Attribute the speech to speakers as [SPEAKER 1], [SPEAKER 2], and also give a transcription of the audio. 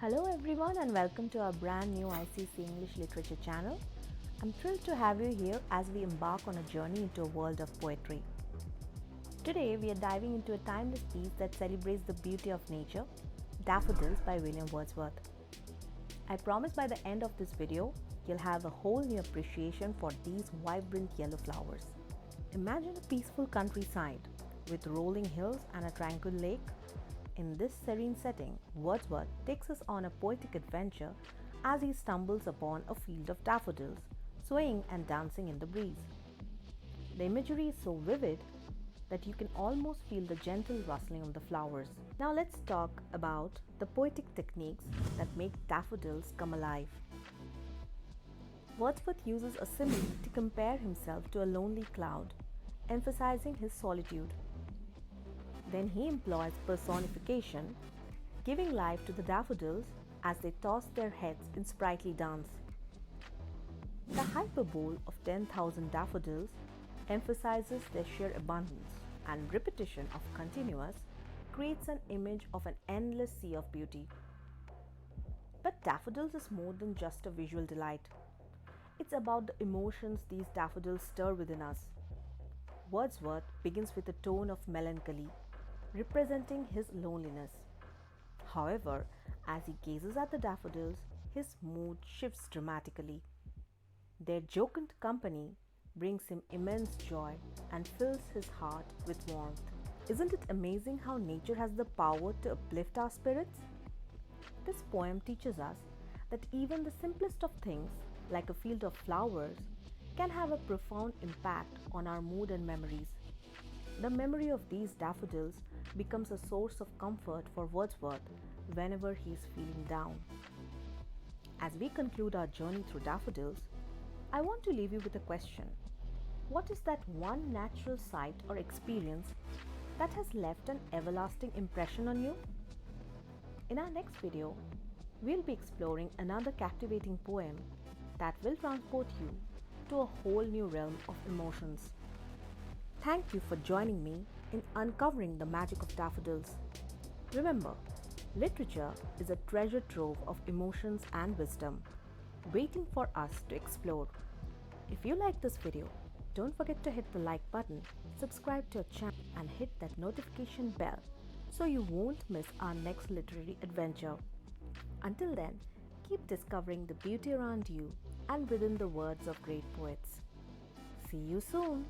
[SPEAKER 1] Hello everyone and welcome to our brand new ICC English Literature channel. I'm thrilled to have you here as we embark on a journey into a world of poetry. Today we are diving into a timeless piece that celebrates the beauty of nature, Daffodils by William Wordsworth. I promise by the end of this video, you'll have a whole new appreciation for these vibrant yellow flowers. Imagine a peaceful countryside with rolling hills and a tranquil lake. In this serene setting, Wordsworth takes us on a poetic adventure as he stumbles upon a field of daffodils, swaying and dancing in the breeze. The imagery is so vivid that you can almost feel the gentle rustling of the flowers. Now let's talk about the poetic techniques that make daffodils come alive. Wordsworth uses a simile to compare himself to a lonely cloud, emphasizing his solitude. Then he employs personification, giving life to the daffodils as they toss their heads in sprightly dance. The hyperbole of 10,000 daffodils emphasizes their sheer abundance, and repetition of continuous creates an image of an endless sea of beauty. But daffodils is more than just a visual delight. It's about the emotions these daffodils stir within us. Wordsworth begins with a tone of melancholy, representing his loneliness. However, as he gazes at the daffodils, his mood shifts dramatically. Their jocund company brings him immense joy and fills his heart with warmth. Isn't it amazing how nature has the power to uplift our spirits? This poem teaches us that even the simplest of things, like a field of flowers, can have a profound impact on our mood and memories. The memory of these daffodils becomes a source of comfort for Wordsworth whenever he is feeling down. As we conclude our journey through daffodils, I want to leave you with a question. What is that one natural sight or experience that has left an everlasting impression on you? In our next video, we'll be exploring another captivating poem that will transport you to a whole new realm of emotions. Thank you for joining me in uncovering the magic of daffodils. Remember, literature is a treasure trove of emotions and wisdom, waiting for us to explore. If you like this video, don't forget to hit the like button, subscribe to our channel and hit that notification bell so you won't miss our next literary adventure. Until then, keep discovering the beauty around you and within the words of great poets. See you soon!